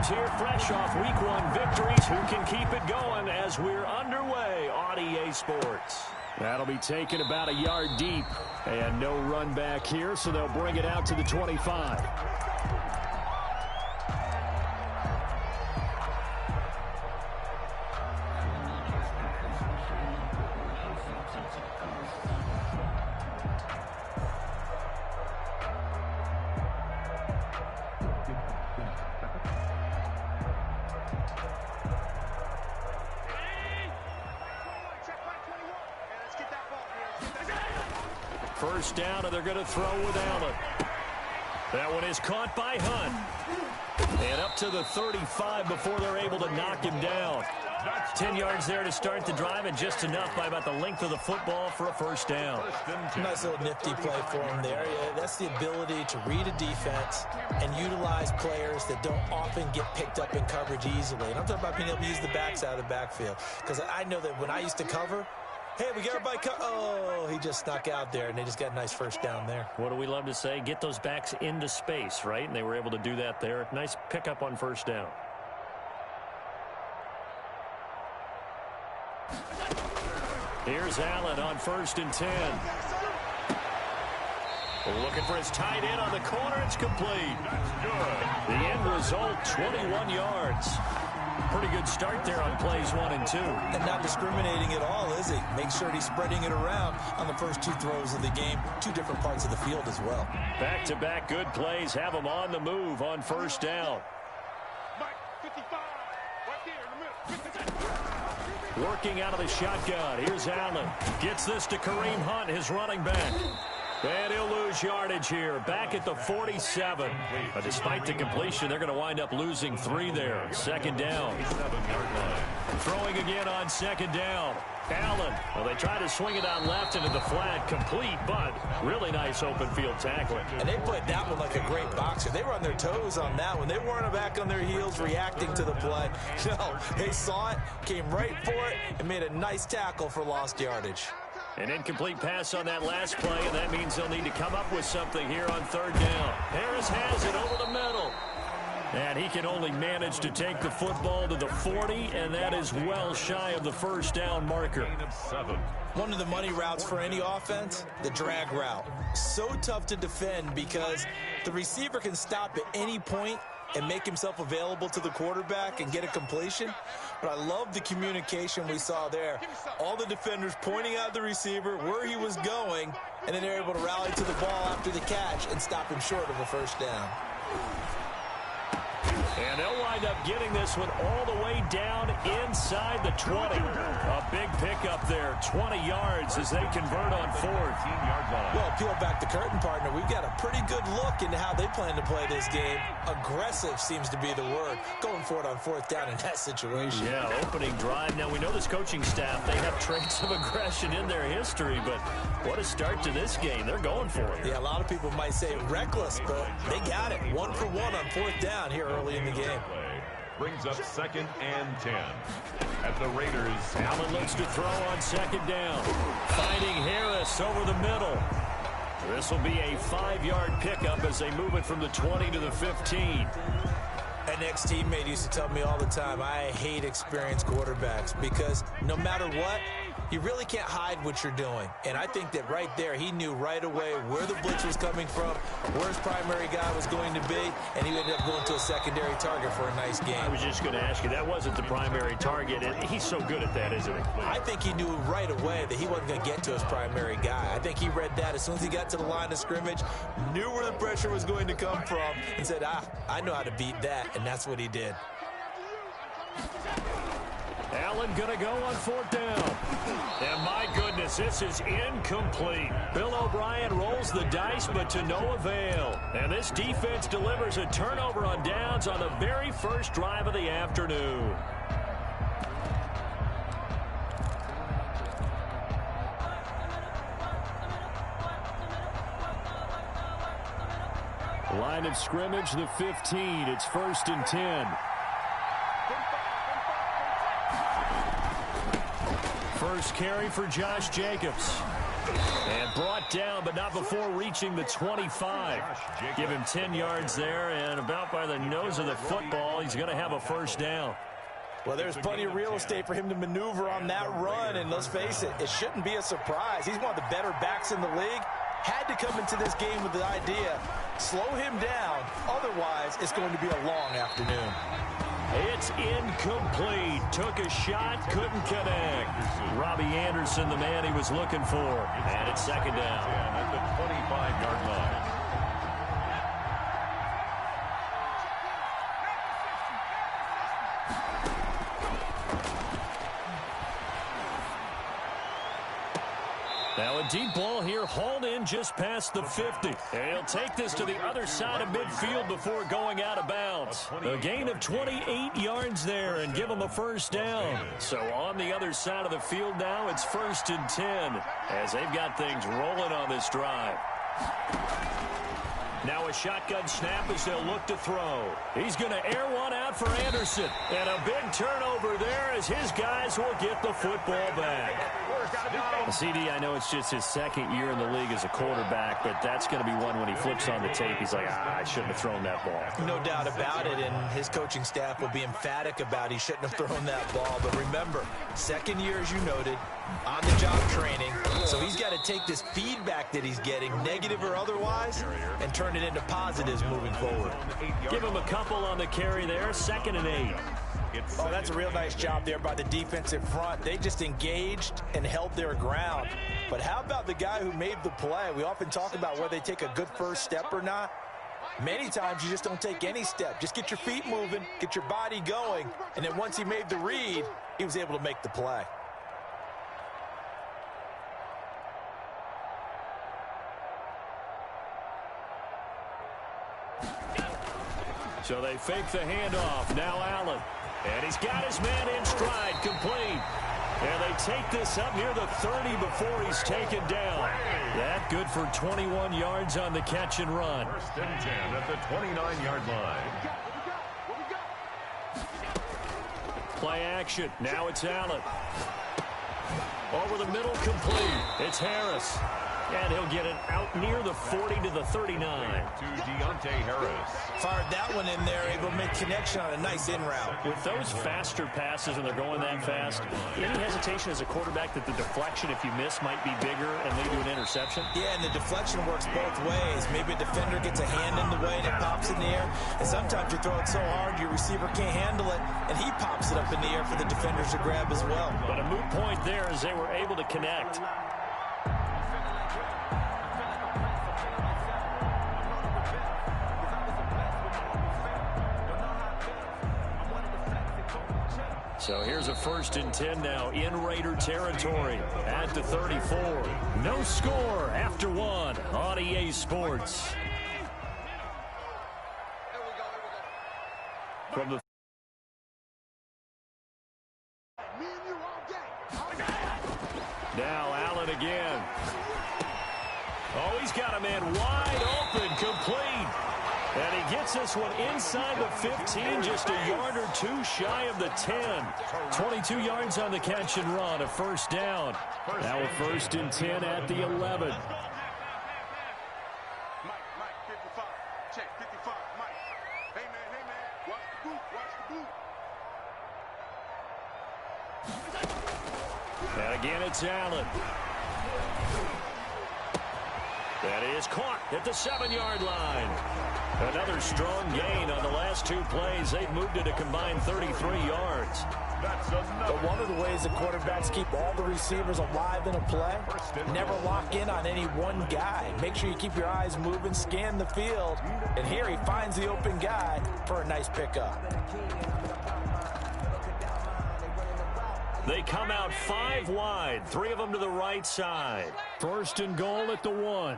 teams here fresh off Week 1 victories who can keep it going as we're underway on EA Sports. That'll be taken about a yard deep. And no run back here, so they'll bring it out to the 25. First down, and they're going to throw with Allen. That one is caught by Hunt. And up to the 35 before they're able to knock him down. 10 yards there to start the drive, and just enough by about the length of the football for a first down. Nice little nifty play for him there. That's the ability to read a defense and utilize players that don't often get picked up in coverage easily. And I'm talking about being able to use the backs out of the backfield. Because I know that when I used to cover, hey, we got everybody oh, he just snuck out there, and they just got a nice first down there. What do we love to say? Get those backs into space, right? And they were able to do that there. Nice pickup on first down. Here's Allen on 1st and 10. Looking for his tight end on the corner. It's complete. The end result, 21 yards. Pretty good start there on plays 1 and 2. And not discriminating at all, is he? Make sure he's spreading it around on the first 2 throws of the game. 2 different parts of the field as well. Back-to-back good plays have him on the move on first down. Working out of the shotgun. Here's Allen. Gets this to Kareem Hunt, his running back. And he'll lose yardage here. Back at the 47. But despite the completion, they're going to wind up losing 3 there. Second down. Throwing again on second down. Allen. Well, they try to swing it on left into the flat. Complete, but really nice open field tackling. And they played that one like a great boxer. They were on their toes on that one. They weren't back on their heels reacting to the play. No, they saw it, came right for it, and made a nice tackle for lost yardage. An incomplete pass on that last play, and that means they'll need to come up with something here on third down. Harris has it over the middle. And he can only manage to take the football to the 40, and that is well shy of the first down marker. One of the money routes for any offense, the drag route. So tough to defend because the receiver can stop at any point and make himself available to the quarterback and get a completion. But I love the communication we saw there. All the defenders pointing out the receiver, where he was going, and then they're able to rally to the ball after the catch and stop him short of a first down. And they'll wind up getting this one all the way down inside the 20. A big pickup there, 20 yards as they convert on 4th. Well, peel back the curtain, partner. We've got a pretty good look into how they plan to play this game. Aggressive seems to be the word. Going for it on 4th down in that situation. Yeah, opening drive. Now, we know this coaching staff, they have traits of aggression in their history, but what a start to this game. They're going for it. Yeah, a lot of people might say reckless, but they got it. 1 for 1 on 4th down here early in the game. Brings up 2nd and 10 at the Raiders. Allen looks to throw on 2nd down. Finding Harris over the middle. This will be a 5-yard pickup as they move it from the 20 to the 15. An ex-teammate used to tell me all the time, I hate experienced quarterbacks because no matter what, you really can't hide what you're doing. And I think that right there, he knew right away where the blitz was coming from, where his primary guy was going to be, and he ended up going to a secondary target for a nice game. I was just going to ask you, that wasn't the primary target. He's so good at that, isn't he? I think he knew right away that he wasn't going to get to his primary guy. I think he read that as soon as he got to the line of scrimmage, knew where the pressure was going to come from, and said, I know how to beat that, and that's what he did. Allen going to go on 4th down. And my goodness, this is incomplete. Bill O'Brien rolls the dice, but to no avail. And this defense delivers a turnover on downs on the very first drive of the afternoon. Line of scrimmage, the 15. It's 1st and 10. First carry for Josh Jacobs. And brought down, but not before reaching the 25. Give him 10 yards there, and about by the nose of the football, he's going to have a first down. Well, there's plenty of real estate for him to maneuver on that run, and let's face it, it shouldn't be a surprise. He's one of the better backs in the league. Had to come into this game with the idea, slow him down, otherwise it's going to be a long afternoon. It's incomplete. Took a shot, couldn't connect. Robbie Anderson, the man he was looking for. And it's second down. At the 25-yard line. Now a deep ball here, hauled in just past the 50. And he'll take this to the other side of midfield before going out of bounds. A gain of 28 yards there and give him a first down. So on the other side of the field now, it's 1st and 10 as they've got things rolling on this drive. Now a shotgun snap as they'll look to throw. He's going to air one out for Anderson. And a big turnover there as his guys will get the football back. CD, I know it's just his second year in the league as a quarterback, but that's going to be one when he flips on the tape. He's like, I shouldn't have thrown that ball. No doubt about it, and his coaching staff will be emphatic about he shouldn't have thrown that ball. But remember, second year, as you noted, on-the-job training. So he's got to take this feedback that he's getting, negative or otherwise, and turn it into positives moving forward. Give him a couple on the carry there, 2nd and 8. Oh, that's a real nice job there by the defensive front. They just engaged and held their ground. But how about the guy who made the play? We often talk about whether they take a good first step or not. Many times you just don't take any step. Just get your feet moving, get your body going, and then once he made the read, he was able to make the play. So they fake the handoff. Now Allen. And he's got his man in stride, complete. And they take this up near the 30 before he's taken down. That good for 21 yards on the catch and run. 1st and 10 at the 29-yard line. Play action. Now it's Allen. Over the middle, complete. It's Harris. And he'll get it out near the 40 to the 39. To Deontay Harris. Fired that one in there, able to make connection on a nice in route. With those faster passes and they're going that fast, any hesitation as a quarterback that the deflection, if you miss, might be bigger and lead to an interception? Yeah, and the deflection works both ways. Maybe a defender gets a hand in the way and it pops in the air. And sometimes you throw it so hard your receiver can't handle it, and he pops it up in the air for the defenders to grab as well. But a moot point there as they were able to connect. So here's a 1st and 10 now in Raider territory at the 34. No score after one on EA Sports. From the now Allen again. Oh, he's got a man wide open, complete. And he gets this one inside the 15, just a yard or two shy of the 10. 22 yards on the catch and run, a first down. Now a 1st and 10 at the 11. Mike, 55. Check, 55, Mike. Hey, man, watch the boot, And again, it's Allen. That is caught at the 7-yard line. Another strong gain on the last 2 plays. They've moved it a combined 33 yards. But one of the ways the quarterbacks keep all the receivers alive in a play, never lock in on any one guy. Make sure you keep your eyes moving, scan the field, and here he finds the open guy for a nice pickup. They come out 5 wide, 3 of them to the right side. 1st and goal at the 1.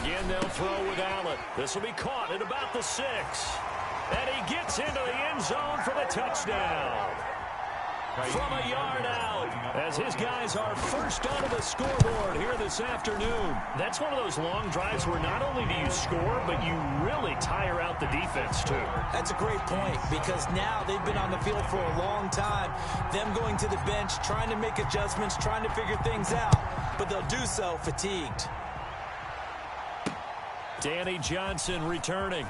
Again, they'll throw with Allen. This will be caught at about the 6. And he gets into the end zone for the touchdown. From a yard out, as his guys are first onto the scoreboard here this afternoon. That's one of those long drives where not only do you score, but you really tire out the defense, too. That's a great point, because now they've been on the field for a long time. Them going to the bench, trying to make adjustments, trying to figure things out. but they'll do so fatigued. Danny Johnson returning.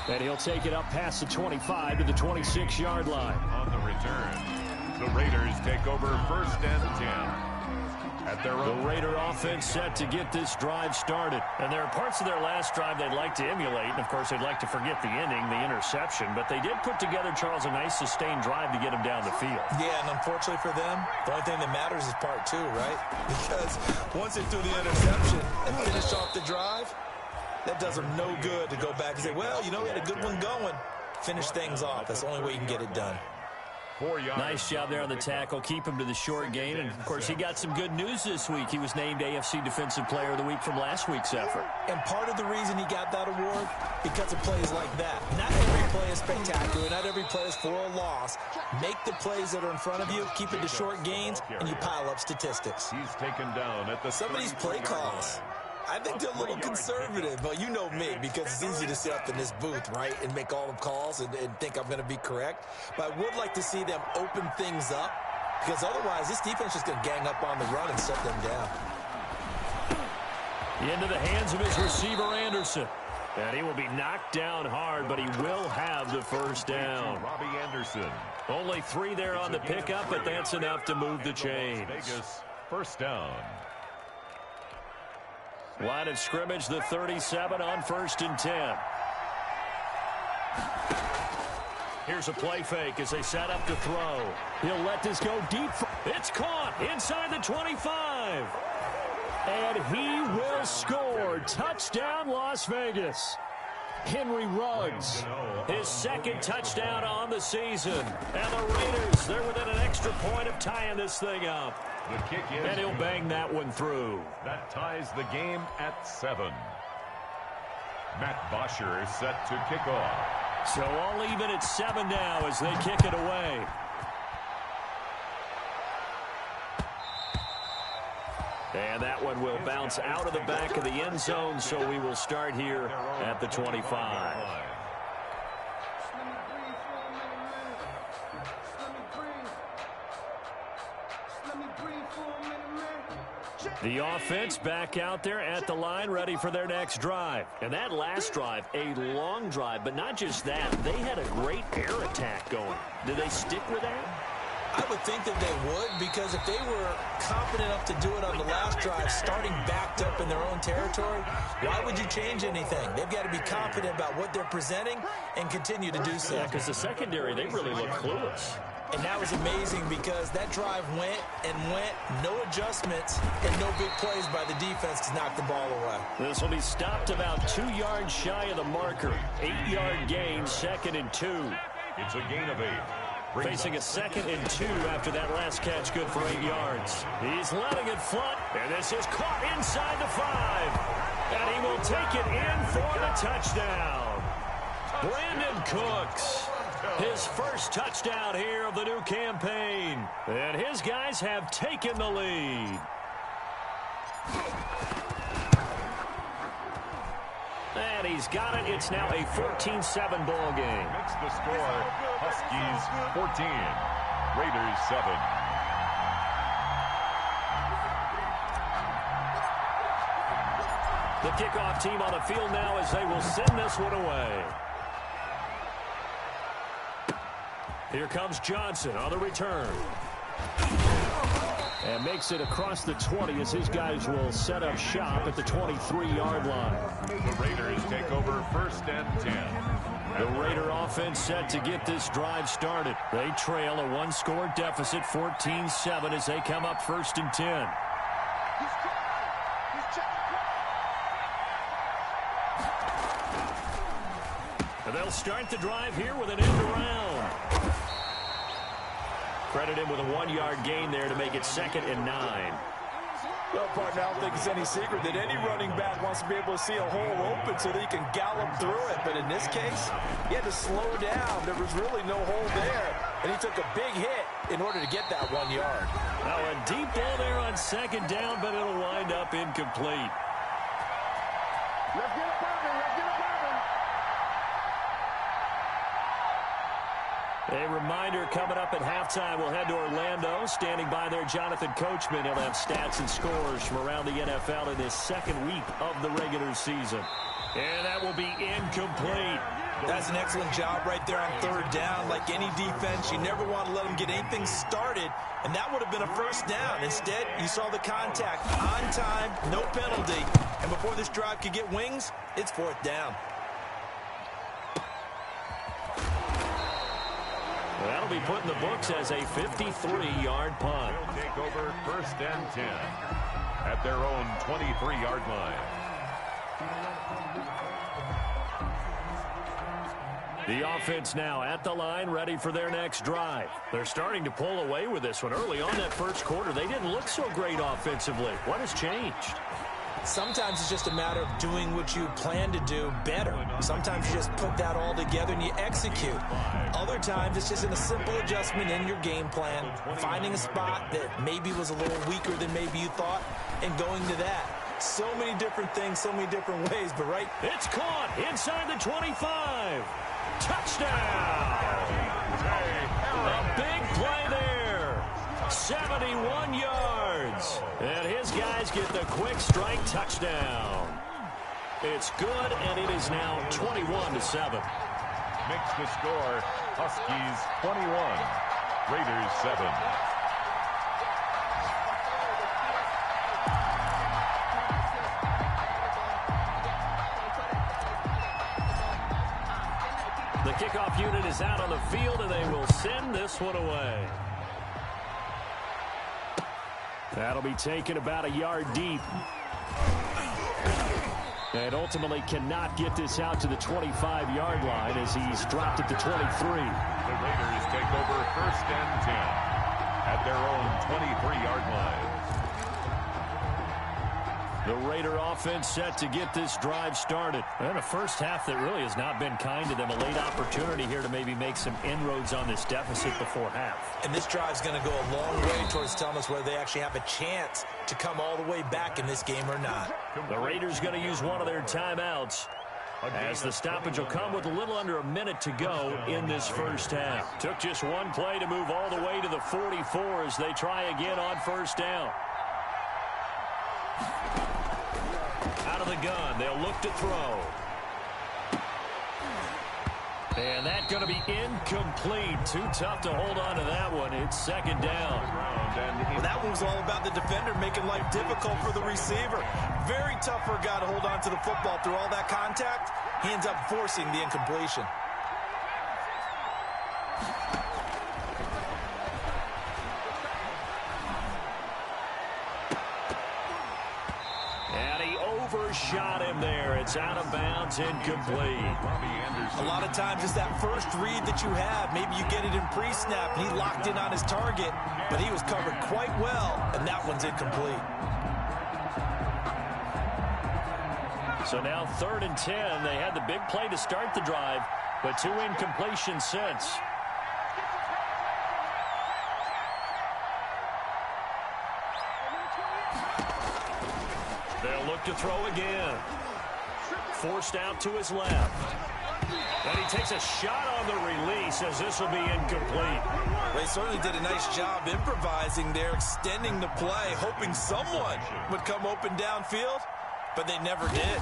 And he'll take it up past the 25 to the 26-yard line. On the return, the Raiders take over 1st and 10. At their own. The Raider offense set to get this drive started. And there are parts of their last drive they'd like to emulate. And, of course, they'd like to forget the ending, the interception. But they did put together, Charles, a nice sustained drive to get them down the field. Yeah, and unfortunately for them, the only thing that matters is part 2, right? Because once they threw the interception and finished off the drive, that does them no good to go back and say, well, you know, we had a good one going. Finish things off. That's the only way you can get it done. Nice job there on the tackle. Keep him to the short gain. And, of course, he got some good news this week. He was named AFC Defensive Player of the Week from last week's effort. And part of the reason he got that award, because of plays like that. Not every play is spectacular. Not every play is for a loss. Make the plays that are in front of you, keep it to short gains, and you pile up statistics. He's taken down at the some of these play calls, I think they're a little conservative, but you know me, because it's easy to sit up in this booth, right, and make all the calls and think I'm going to be correct. But I would like to see them open things up, because otherwise this defense is going to gang up on the run and shut them down. Into the hands of his receiver, Anderson. And he will be knocked down hard, but he will have the first down. Robbie Anderson. Only 3 there on the pickup, but that's enough to move the chains. Vegas, 1st down. Line of scrimmage, the 37 on 1st and 10. Here's a play fake as they set up to throw. He'll let this go deep. It's caught inside the 25. And he will score. Touchdown, Las Vegas. Henry Ruggs, his 2nd touchdown on the season. And the Raiders, they're within an extra point of tying this thing up. The kick is, and he'll bang that one through. That ties the game at 7. Matt Bosher is set to kick off. So all even at 7 now as they kick it away. And that one will bounce out of the back of the end zone, so we will start here at the 25. The offense back out there at the line, ready for their next drive. And that last drive, a long drive, but not just that. They had a great air attack going. Did they stick with that? I would think that they would, because if they were confident enough to do it on the last drive, starting backed up in their own territory, why would you change anything? They've got to be confident about what they're presenting and continue to do so. Yeah, because the secondary, they really look clueless. And that was amazing because that drive went and went, no adjustments, and no big plays by the defense to knock the ball away. This will be stopped about 2 yards shy of the marker. 8-yard gain, 2nd and 2. It's a gain of 8. Facing a 2nd and 2 after that last catch, good for 8 yards. He's letting it float, and this is caught inside the 5. And he will take it in for the touchdown. Brandon Cooks, his first touchdown here of the new campaign. And his guys have taken the lead. And he's got it. It's now a 14-7 ball game. Makes the score Huskies 14, Raiders 7. The kickoff team on the field now as they will send this one away. Here comes Johnson on the return. And makes it across the 20 as his guys will set up shop at the 23-yard line. The Raiders take over 1st and 10. The Raider offense set to get this drive started. They trail a 1-score deficit, 14-7, as they come up 1st and 10. And they'll start the drive here with an end around. Credit him with a 1-yard gain there to make it 2nd and 9. Well, partner, I don't think it's any secret that any running back wants to be able to see a hole open so that he can gallop through it. But in this case, he had to slow down. There was really no hole there, and he took a big hit in order to get that 1 yard. Now a deep ball there on 2nd down, but it'll wind up incomplete. Let's get it popping. Let's get it popping. A reminder coming up at halftime, we'll head to Orlando. Standing by there, Jonathan Coachman. He'll have stats and scores from around the NFL in this second week of the regular season. And that will be incomplete. That's an excellent job right there on third down. Like any defense, you never want to let them get anything started, and that would have been a first down. Instead, you saw the contact on time, no penalty, and before this drive could get wings, it's fourth down. That'll be put in the books as a 53-yard punt. They'll take over first and 10 at their own 23-yard line. The offense now at the line, ready for their next drive. They're starting to pull away with this one. Early on that first quarter, they didn't look so great offensively. What has changed? Sometimes it's just a matter of doing what you plan to do better. Sometimes you just put that all together and you execute. Other times it's just in a simple adjustment in your game plan, finding a spot that maybe was a little weaker than maybe you thought, and going to that. So many different things, so many different ways, but right. It's caught inside the 25. Touchdown! A big play there. 71 yards. And his guys get the quick strike touchdown. It's good, and it is now 21-7. Makes the score Huskies 21, Raiders 7. The kickoff unit is out on the field, and they will send this one away. That'll be taken about a yard deep. And ultimately cannot get this out to the 25-yard line as he's dropped at the 23. The Raiders take over first and 10 at their own 23-yard line. The Raider offense set to get this drive started. And a first half that really has not been kind to them. A late opportunity here to maybe make some inroads on this deficit before half. And this drive's going to go a long way towards telling us whether they actually have a chance to come all the way back in this game or not. The Raiders going to use one of their timeouts, as the stoppage will come with a little under a minute to go in this first half. Took just one play to move all the way to the 44 as they try again on first down. Out of the gun, they'll look to throw. And that's going to be incomplete. Too tough to hold on to that one. It's second down. Well, that one was all about the defender making life difficult for the receiver. Very tough for a guy to hold on to the football through all that contact. He ends up forcing the incompletion. Overshot him there. It's out of bounds, incomplete. A lot of times it's that first read that you have. Maybe you get it in pre-snap, and he locked in on his target, but he was covered quite well, and that one's incomplete. So now 3rd and 10. They had the big play to start the drive, but 2 incompletions since. They'll look to throw again. Forced out to his left. And he takes a shot on the release as this will be incomplete. They certainly did a nice job improvising there, extending the play, hoping someone would come open downfield, but they never did.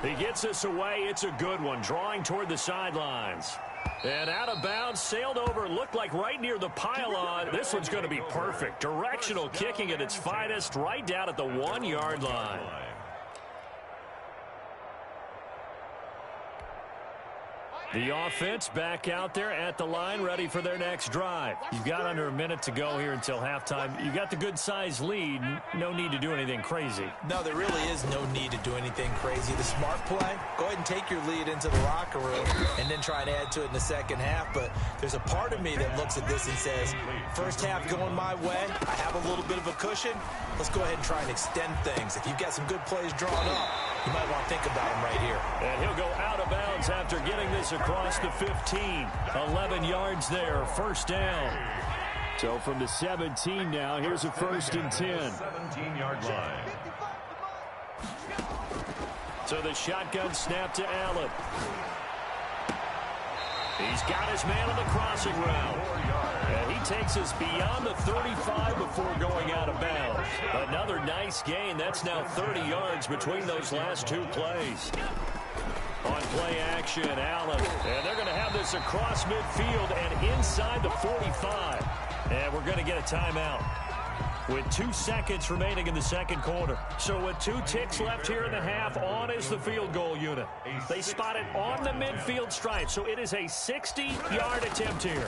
He gets this away. It's a good one, drawing toward the sidelines. And out of bounds, sailed over, looked like right near the pylon. This one's going to be perfect. Directional kicking at its finest, right down at the 1-yard line. The offense back out there at the line, ready for their next drive. You've got under a minute to go here until halftime. You got the good-sized lead. No need to do anything crazy. No, there really is no need to do anything crazy. The smart play, go ahead and take your lead into the locker room and then try and add to it in the second half. But there's a part of me that looks at this and says, first half going my way, I have a little bit of a cushion. Let's go ahead and try and extend things. If you've got some good plays drawn up, you might want to think about them right here. And he'll go out of bounds after getting this across the 15. 11 yards there, first down. So from the 17 now, here's a 1st and 10. 17-yard line. So the shotgun snap to Allen. He's He's got his man on the crossing route. And he takes us beyond the 35 before going out of bounds. Another nice gain. That's now 30 yards between those last two plays. On play action, Allen. And they're going to have this across midfield and inside the 45. And we're going to get a timeout with 2 seconds remaining in the second quarter. So with 2 ticks left here in the half, on is the field goal unit. They spot it on the midfield stripe, so it is a 60-yard attempt here.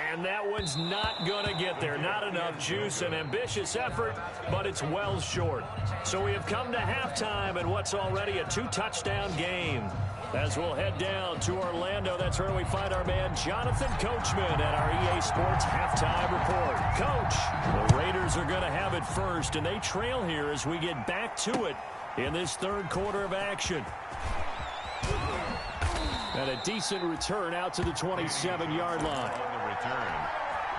And that one's not going to get there. Not enough juice, an ambitious effort, but it's well short. So we have come to halftime in what's already a 2-touchdown game. As we'll head down to Orlando, that's where we find our man Jonathan Coachman at our EA Sports Halftime Report. Coach, the Raiders are going to have it first, and they trail here as we get back to it in this third quarter of action. And a decent return out to the 27-yard line. On the return,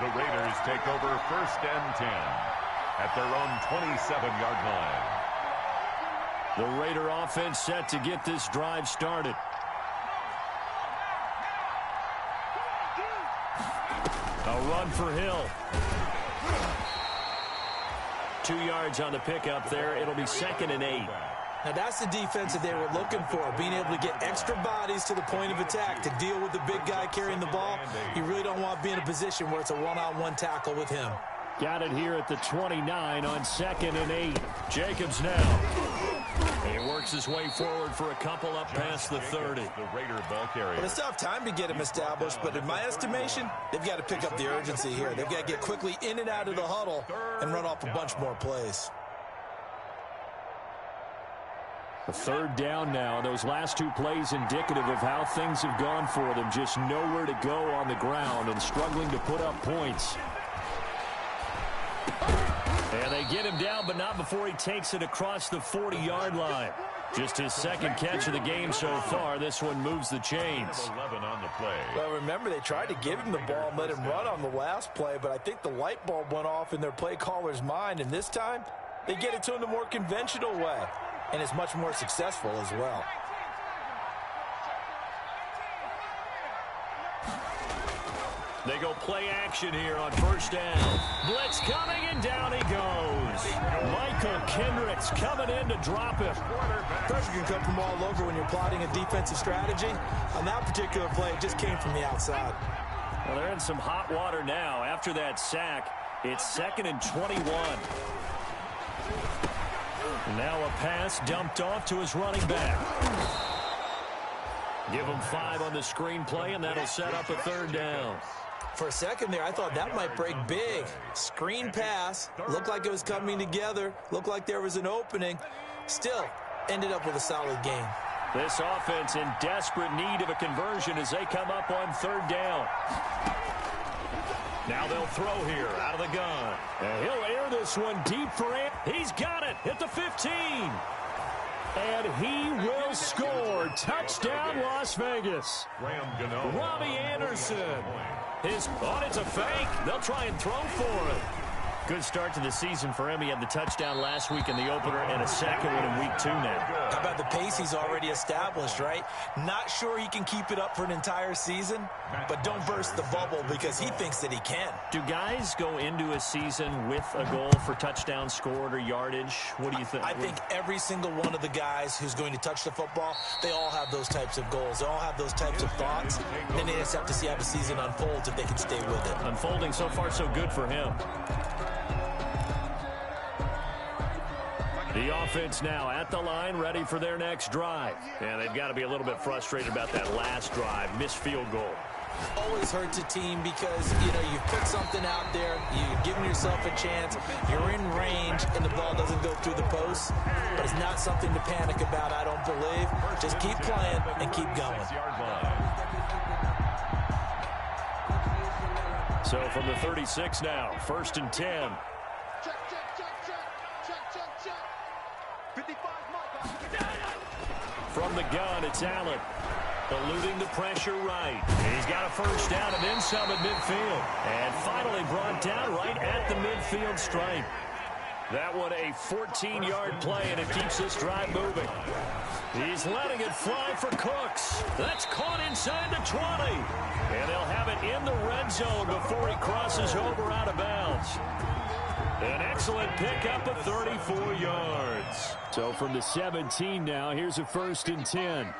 the Raiders take over 1st and 10 at their own 27-yard line. The Raider offense set to get this drive started. A run for Hill. 2 yards on the pickup there. It'll be 2nd and 8. Now that's the defense that they were looking for, being able to get extra bodies to the point of attack to deal with the big guy carrying the ball. You really don't want to be in a position where it's a one-on-one tackle with him. Got it here at the 29 on 2nd and 8. Jacobs now. He works his way forward for a couple up past the 30. The Raider ball carrier. Well, it's tough time to get him established, but in my estimation, they've got to pick up the urgency here. They've got to get quickly in and out of the huddle and run off a bunch more plays. A 3rd down now. Those last 2 plays indicative of how things have gone for them. Just nowhere to go on the ground and struggling to put up points. And they get him down, but not before he takes it across the 40-yard line. Just his 2nd catch of the game so far. This one moves the chains. 11 on the play. Well, remember, they tried to give him the ball and let him run on the last play, but I think the light bulb went off in their play caller's mind, and this time they get it to him the more conventional way, and it's much more successful as well. They go play action here on 1st down. Blitz coming, and down he goes. Michael Kendricks coming in to drop him. Pressure can come from all over when you're plotting a defensive strategy. On that particular play, it just came from the outside. Well, they're in some hot water now. After that sack, it's 2nd and 21. Now a pass dumped off to his running back. Give him 5 on the screenplay, and that'll set up a 3rd down. For a second there, I thought that might break big. Screen pass. Looked like it was coming together. Looked like there was an opening. Still, ended up with a solid gain. This offense in desperate need of a conversion as they come up on 3rd down. Now they'll throw here out of the gun. And he'll air this one deep for him. He's got it at the 15. And he will score. Touchdown, Las Vegas. Robbie Anderson. It's a fake. They'll try and throw for it. Good start to the season for him. He had the touchdown last week in the opener and a second one in week 2 now. How about the pace he's already established, right? Not sure he can keep it up for an entire season, but don't burst the bubble because he thinks that he can. Do guys go into a season with a goal for touchdowns scored or yardage? What do you think? I think every single one of the guys who's going to touch the football, they all have those types of goals. They all have those types of thoughts. Then they just have to see how the season unfolds if they can stay with it. Unfolding so far so good for him. The offense now at the line, ready for their next drive. And they've got to be a little bit frustrated about that last drive, missed field goal. Always hurts a team because, you put something out there, you're giving yourself a chance, you're in range, and the ball doesn't go through the post. But it's not something to panic about, I don't believe. Just keep playing and keep going. So from the 36 now, 1st and 10. From the gun, it's Allen. Eluding the pressure right. He's got a 1st down and then some at midfield. And finally brought down right at the midfield stripe. That one a 14-yard play, and it keeps this drive moving. He's letting it fly for Cooks. That's caught inside the 20. And they'll have it in the red zone before he crosses over out of bounds. An excellent pickup of 34 yards. So from the 17 now, here's a 1st and 10.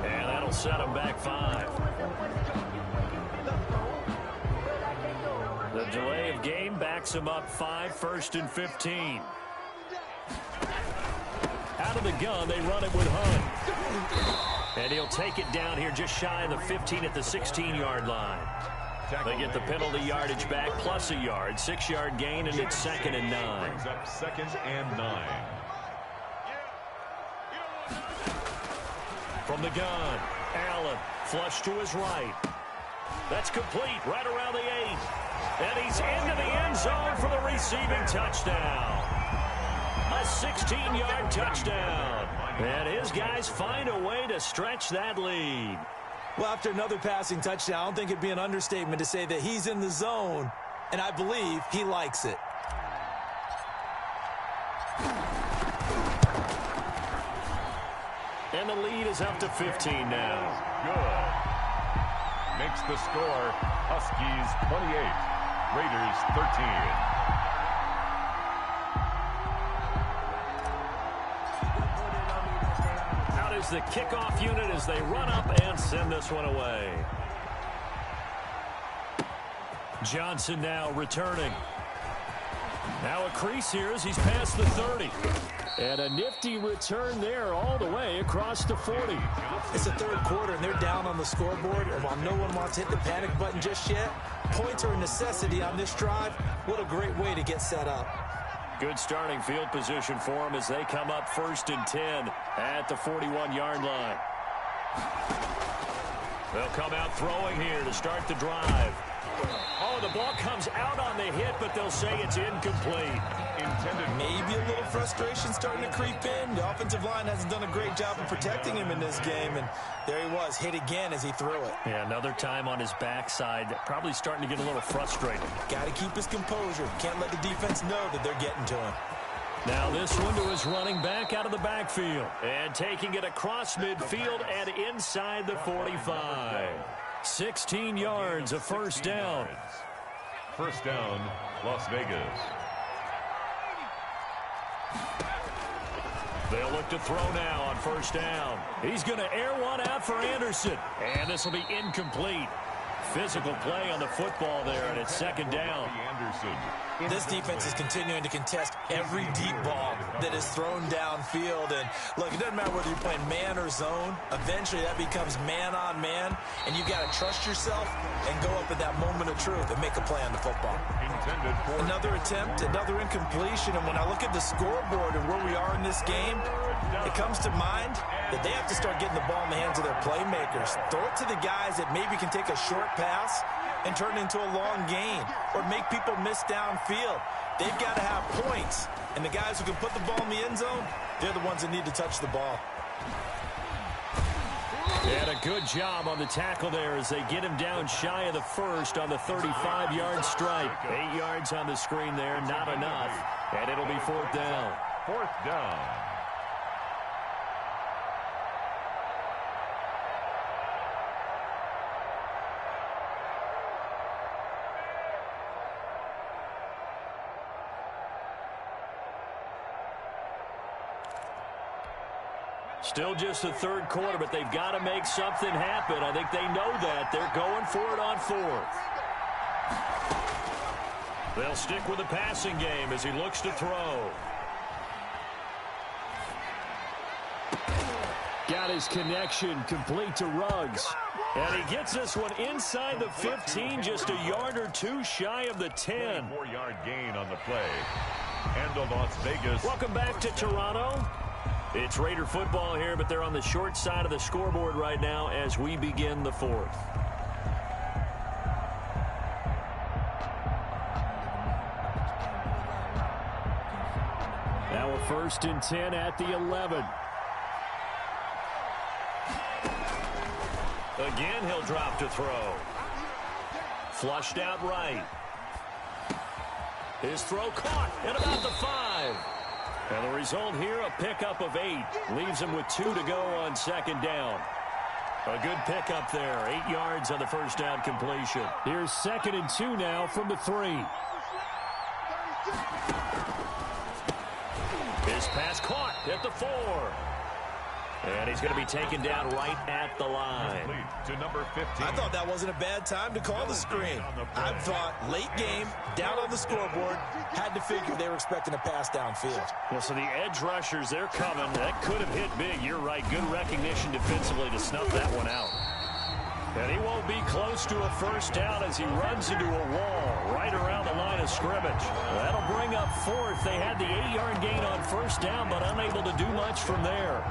And that'll set him back 5. The delay of game backs him up 5, 1st and 15. Out of the gun, they run it with Hunt. And he'll take it down here just shy of the 15 at the 16-yard line. They get the penalty yardage back plus a yard. 6-yard gain, and it's 2nd and 9. Brings up 2nd and 9. From the gun, Allen, flush to his right. That's complete, right around the 8. And he's into the end zone for the receiving touchdown. A 16-yard touchdown. And his guys find a way to stretch that lead. Well, after another passing touchdown, I don't think it'd be an understatement to say that he's in the zone, and I believe he likes it. And the lead is up to 15 now. Good. Makes the score Huskies 28, Raiders 13. Out is the kickoff unit as they run up and send this one away. Johnson now returning. Now a crease here as he's past the 30. And a nifty return there all the way across the 40. It's the 3rd quarter, and they're down on the scoreboard. And while no one wants to hit the panic button just yet, points are a necessity on this drive. What a great way to get set up. Good starting field position for them as they come up 1st and 10 at the 41-yard line. They'll come out throwing here to start the drive. Oh, the ball comes out on the hit, but they'll say it's incomplete. Maybe a little frustration starting to creep in. The offensive line hasn't done a great job of protecting him in this game, and there he was, hit again as he threw it. Yeah, another time on his backside, probably starting to get a little frustrated. Got to keep his composure. Can't let the defense know that they're getting to him. Now this one to his running back out of the backfield. And taking it across midfield and inside the 45. 16 yards, a 1st down. 1st down, Las Vegas. They'll look to throw now on 1st down. He's going to air one out for Anderson. And this will be incomplete. Physical play on the football there, and it's 2nd down. This defense is continuing to contest every deep ball that is thrown downfield. And look, it doesn't matter whether you're playing man or zone. Eventually, that becomes man on man, and you got to trust yourself and go up at that moment of truth and make a play on the football. Another attempt, another incompletion, and when I look at the scoreboard and where we are in this game, it comes to mind that they have to start getting the ball in the hands of their playmakers. Throw it to the guys that maybe can take a short pass and turn it into a long gain or make people miss downfield. They've got to have points, and the guys who can put the ball in the end zone, they're the ones that need to touch the ball. And a good job on the tackle there as they get him down shy of the 1st on the 35-yard strike. 8 yards on the screen there, not enough. And it'll be 4th down. 4th down. Still just the 3rd quarter, but they've got to make something happen. I think they know that. They're going for it on 4th. They'll stick with the passing game as he looks to throw. Got his connection complete to Ruggs. And he gets this one inside the 15, just a yard or 2 shy of the 10. 4-yard gain on the play. And to Las Vegas. Welcome back to Toronto. It's Raider football here, but they're on the short side of the scoreboard right now as we begin the 4th. Now a 1st and 10 at the 11. Again, he'll drop to throw. Flushed out right. His throw caught at about the 5. And the result here, a pickup of 8. Leaves him with 2 to go on 2nd down. A good pickup there. 8 yards on the 1st down completion. Here's 2nd and 2 now from the 3. His pass caught at the 4. And he's going to be taken down right at the line. To number 15. I thought that wasn't a bad time to call the screen. I thought late game, down on the scoreboard, had to figure they were expecting a pass downfield. Well, so the edge rushers, they're coming. That could have hit big. You're right. Good recognition defensively to snuff that one out. And he won't be close to a 1st down as he runs into a wall right around the line of scrimmage. That'll bring up 4th. They had the 8-yard gain on 1st down, but unable to do much from there.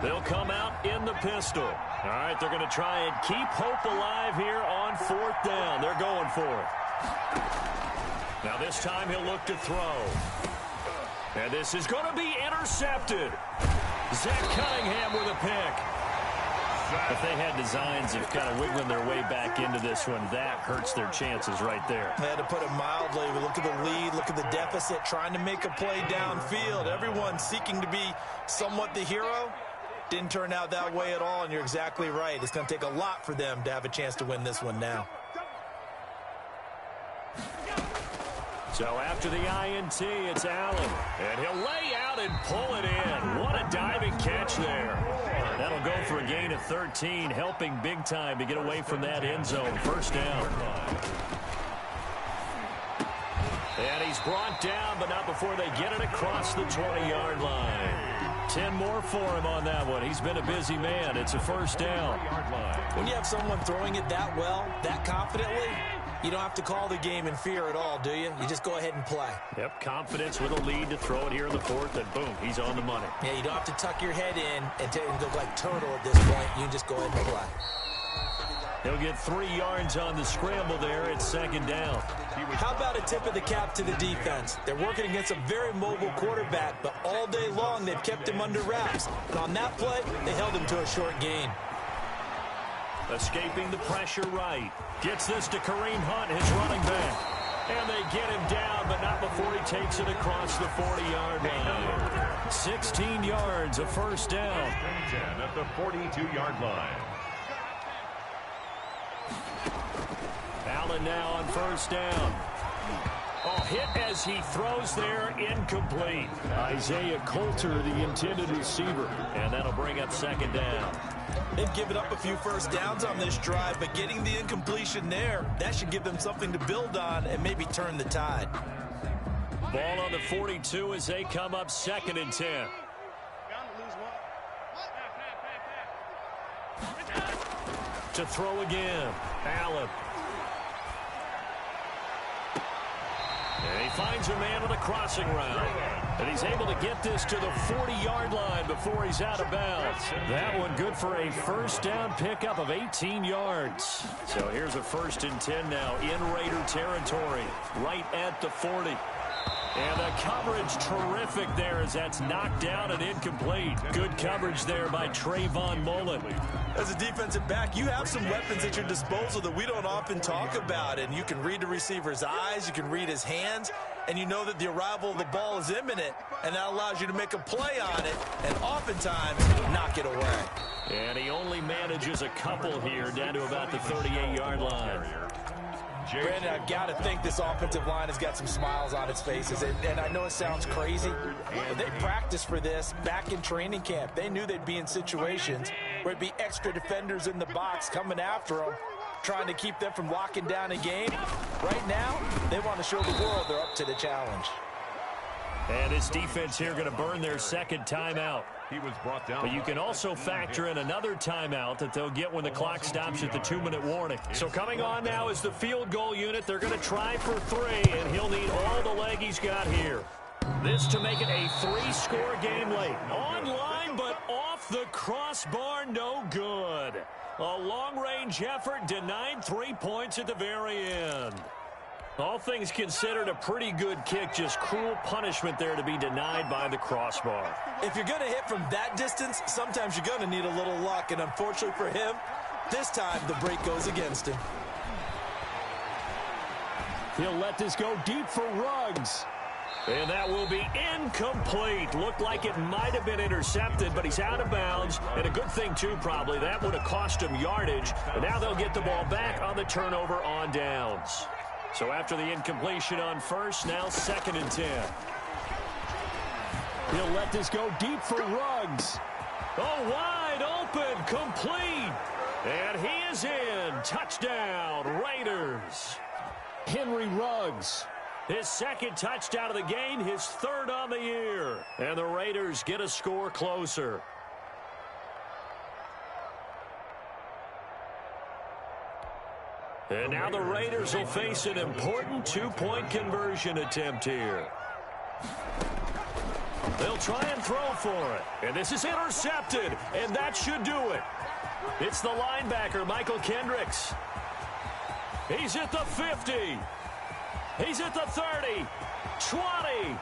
They'll come out in the pistol. All right, they're going to try and keep hope alive here on 4th down. They're going for it. Now this time he'll look to throw. And this is going to be intercepted. Zach Cunningham with a pick. If they had designs of kind of wiggling their way back into this one, that hurts their chances right there. They had to put it mildly. We look at the lead, look at the deficit, trying to make a play downfield. Everyone seeking to be somewhat the hero. Didn't turn out that way at all, and you're exactly right. It's going to take a lot for them to have a chance to win this one now. So after the INT, it's Allen. And he'll lay out and pull it in. What a diving catch there. That'll go for a gain of 13, helping big time to get away from that end zone. 1st down. And he's brought down, but not before they get it across the 20-yard line. 10 more for him on that one. He's been a busy man. It's a 1st down. When you have someone throwing it that well, that confidently, you don't have to call the game in fear at all, do you? You just go ahead and play. Yep, confidence with a lead to throw it here in the 4th, and boom, he's on the money. Yeah, you don't have to tuck your head in and look like turtle at this point. You can just go ahead and play. He'll get 3 yards on the scramble there. It's 2nd down. How about a tip of the cap to the defense? They're working against a very mobile quarterback, but all day long they've kept him under wraps. And on that play, they held him to a short gain. Escaping the pressure right. Gets this to Kareem Hunt, his running back. And they get him down, but not before he takes it across the 40-yard line. 16 yards, a 1st down. 10 at the 42-yard line. Allen now on 1st down. Oh, hit as he throws there, incomplete. Isaiah Coulter, the intended receiver. And that'll bring up 2nd down. They've given up a few 1st downs on this drive, but getting the incompletion there, that should give them something to build on and maybe turn the tide. Ball on the 42 as they come up 2nd and 10. To throw again, Allen. And he finds a man on a crossing route. And he's able to get this to the 40-yard line before he's out of bounds. That one good for a 1st down pickup of 18 yards. So here's a 1st and 10 now in Raider territory, right at the 40. And the coverage terrific there as that's knocked down and incomplete. Good coverage there by Trayvon Mullen. As a defensive back, you have some weapons at your disposal that we don't often talk about. And you can read the receiver's eyes, you can read his hands, and you know that the arrival of the ball is imminent. And that allows you to make a play on it and oftentimes knock it away. And he only manages a couple here down to about the 38-yard line. Brandon, I've got to think this offensive line has got some smiles on its faces. And I know it sounds crazy, but they practiced for this back in training camp. They knew they'd be in situations where it'd be extra defenders in the box coming after them, trying to keep them from locking down a game. Right now, they want to show the world they're up to the challenge. And this defense here going to burn their 2nd timeout. He was brought down. But you can also factor in another timeout that they'll get when the clock stops at the 2-minute warning. So coming on now is the field goal unit. They're going to try for 3, and he'll need all the leg he's got here. This to make it a 3-score game late. Online, but off the crossbar, no good. A long-range effort denied 3 points at the very end. All things considered, a pretty good kick, just cruel punishment there to be denied by the crossbar. If you're going to hit from that distance, sometimes you're going to need a little luck, and unfortunately for him, this time the break goes against him. He'll let this go deep for Ruggs. And that will be incomplete. Looked like it might have been intercepted, but he's out of bounds. And a good thing, too, probably. That would have cost him yardage. And now they'll get the ball back on the turnover on downs. So after the incompletion on first, now 2nd and 10. He'll let this go deep for Ruggs. Oh, wide open, complete. And he is in. Touchdown, Raiders. Henry Ruggs. His 2nd touchdown of the game, his 3rd on the year. And the Raiders get a score closer. And now the Raiders will face an important 2-point conversion attempt here. They'll try and throw for it. And this is intercepted. And that should do it. It's the linebacker, Michael Kendricks. He's at the 50. He's at the 30, 20,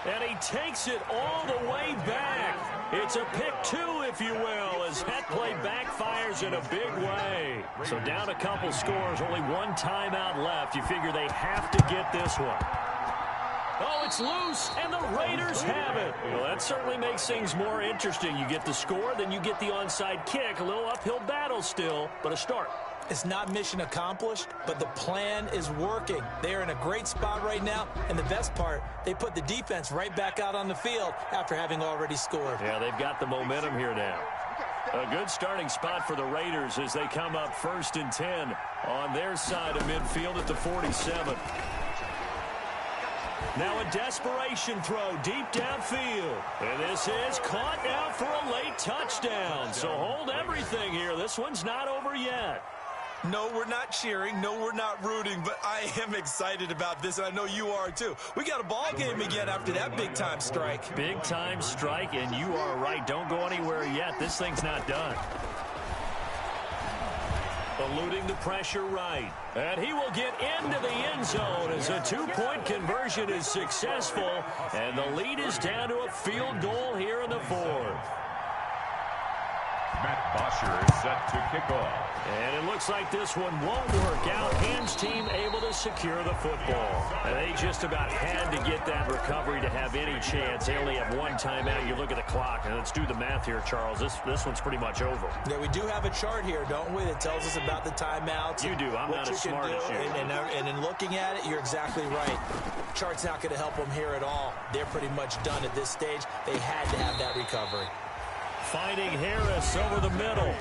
and he takes it all the way back. It's a pick 2, if you will, as that play backfires in a big way. So down a couple scores, only 1 timeout left. You figure they have to get this one. Oh, it's loose, and the Raiders have it. Well, that certainly makes things more interesting. You get the score, then you get the onside kick. A little uphill battle still, but a start. It's not mission accomplished, but the plan is working. They're in a great spot right now, and the best part, they put the defense right back out on the field after having already scored. Yeah, they've got the momentum here now. A good starting spot for the Raiders as they come up 1st and 10 on their side of midfield at the 47. Now a desperation throw deep downfield. And this is caught now for a late touchdown. So hold everything here. This one's not over yet. No, we're not cheering. No, we're not rooting. But I am excited about this, and I know you are too. We got a ball game again after that big-time strike. Big-time strike, and you are right. Don't go anywhere yet. This thing's not done. Eluding the pressure right. And he will get into the end zone as a 2-point conversion is successful. And the lead is down to a field goal here in the 4th. Matt Bosher is set to kick off. And it looks like this one won't work out. Hams team able to secure the football. And they just about had to get that recovery to have any chance. They only have 1 timeout. You look at the clock, and let's do the math here, Charles. This one's pretty much over. Yeah, we do have a chart here, don't we, that tells us about the timeouts. You do. I'm not as smart as you. And in looking at it, you're exactly right. Chart's not going to help them here at all. They're pretty much done at this stage. They had to have that recovery. Finding Harris over the middle.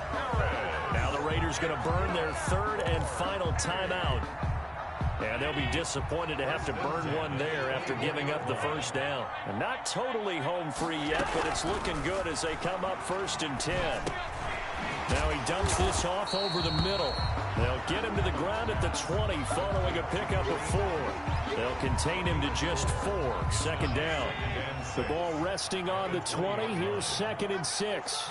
Now the Raiders going to burn their 3rd and final timeout. And they'll be disappointed to have to burn one there after giving up the 1st down. And not totally home free yet, but it's looking good as they come up 1st and 10. Now he dumps this off over the middle. They'll get him to the ground at the 20 following a pickup of 4. They'll contain him to just 4. 2nd down. The ball resting on the 20. Here's 2nd and 6.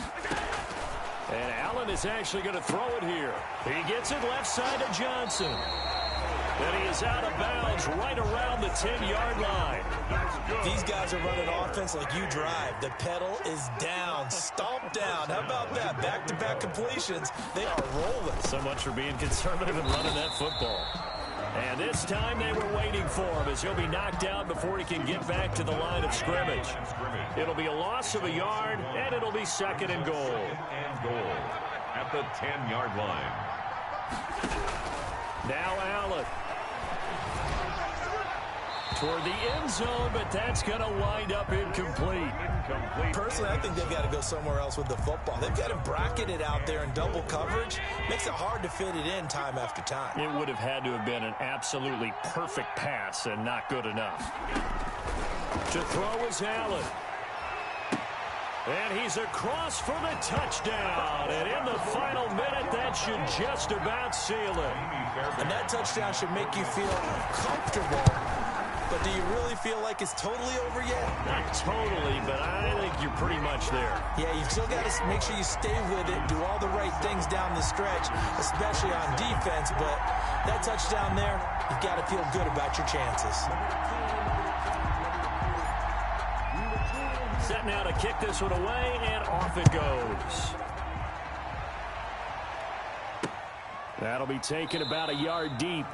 And Allen is actually going to throw it here. He gets it left side to Johnson. And he is out of bounds right around the 10-yard line. These guys are running offense like you drive. The pedal is down, stomped down. How about that? Back-to-back completions. They are rolling. So much for being conservative and running that football. And this time they were waiting for him as he'll be knocked out before he can get back to the line of scrimmage. It'll be a loss of a yard, and it'll be 2nd and goal. At the 10-yard line. Now Allen. Toward the end zone, but that's going to wind up incomplete. Personally, I think they've got to go somewhere else with the football. They've got him bracketed out there in double coverage. Makes it hard to fit it in time after time. It would have had to have been an absolutely perfect pass and not good enough. To throw is Allen. And he's across for the touchdown. And in the final minute, that should just about seal it. And that touchdown should make you feel comfortable But do you really feel like it's totally over yet? Not totally, but I think you're pretty much there. Yeah, you've still got to make sure you stay with it, do all the right things down the stretch, especially on defense. But that touchdown there, you've got to feel good about your chances. Set now to kick this one away, and off it goes. That'll be taken about a yard deep.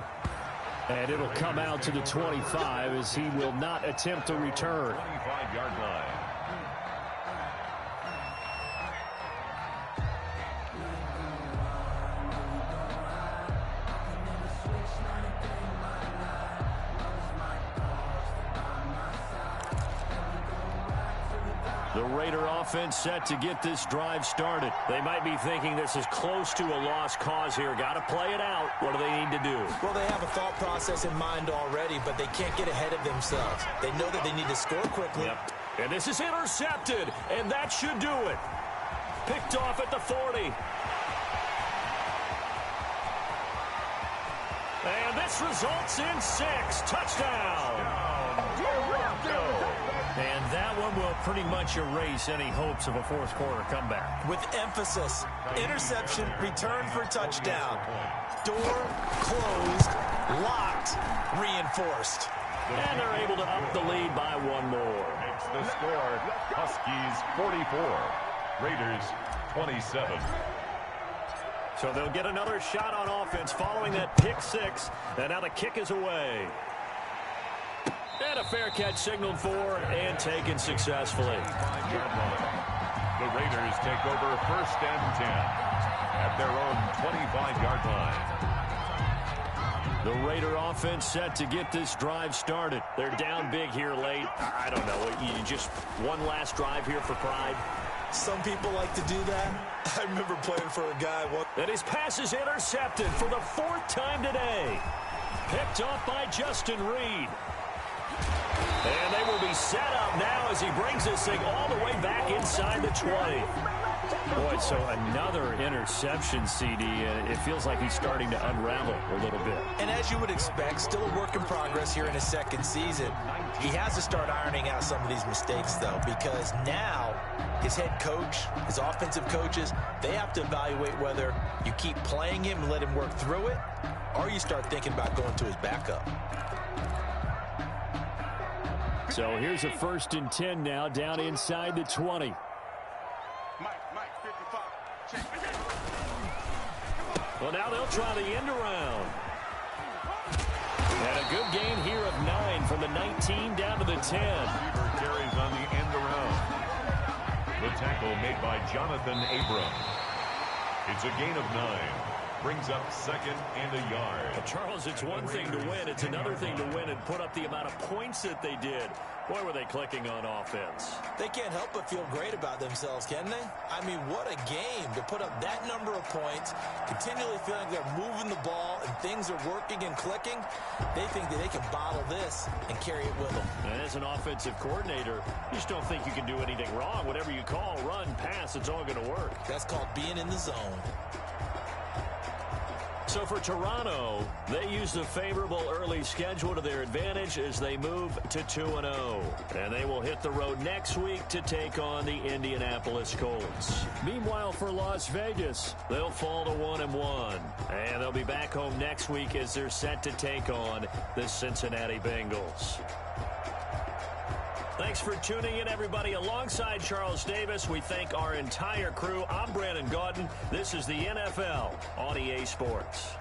And it'll come out to the 25 as he will not attempt to return. 25-yard line. The Raider offense set to get this drive started. They might be thinking this is close to a lost cause here. Got to play it out. What do they need to do? Well, they have a thought process in mind already, but they can't get ahead of themselves. They know that they need to score quickly. Yep. And this is intercepted, and that should do it. Picked off at the 40. And this results in 6. Touchdown. And that one will pretty much erase any hopes of a fourth quarter comeback. With emphasis, interception, return for touchdown. Door closed, locked, reinforced. And they're able to up the lead by one more. Makes the score Huskies 44, Raiders 27. So they'll get another shot on offense following that pick 6. And now the kick is away. And a fair catch signaled for and taken successfully. The Raiders take over 1st and 10 at their own 25-yard line. The Raider offense set to get this drive started. They're down big here late. I don't know. You just one last drive here for pride. Some people like to do that. I remember playing for a guy. And his pass is intercepted for the 4th time today. Picked off by Justin Reed. And they will be set up now as he brings this thing all the way back inside the 20. Boy, so another interception, CD. It feels like he's starting to unravel a little bit. And as you would expect, still a work in progress here in his 2nd season. He has to start ironing out some of these mistakes, though, because now his head coach, his offensive coaches, they have to evaluate whether you keep playing him and let him work through it, or you start thinking about going to his backup. So here's a 1st and 10 now down inside the 20. Mike, 55. Check. Well, now they'll try the end around. And a good gain here of 9 from the 19 down to the 10. Receiver carries on the end around. The tackle made by Jonathan Abram. It's a gain of 9. Brings up 2nd and a yard. Well, Charles, it's one thing to win. It's another thing to win and put up the amount of points that they did. Boy, were they clicking on offense. They can't help but feel great about themselves, can they? I mean, what a game to put up that number of points, continually feeling like they're moving the ball and things are working and clicking. They think that they can bottle this and carry it with them. And as an offensive coordinator, you just don't think you can do anything wrong. Whatever you call, run, pass, it's all going to work. That's called being in the zone. So for Toronto, they use the favorable early schedule to their advantage as they move to 2-0. And they will hit the road next week to take on the Indianapolis Colts. Meanwhile, for Las Vegas, they'll fall to 1-1. And they'll be back home next week as they're set to take on the Cincinnati Bengals. Thanks for tuning in, everybody. Alongside Charles Davis, we thank our entire crew. I'm Brandon Gaudin. This is the NFL on EA Sports.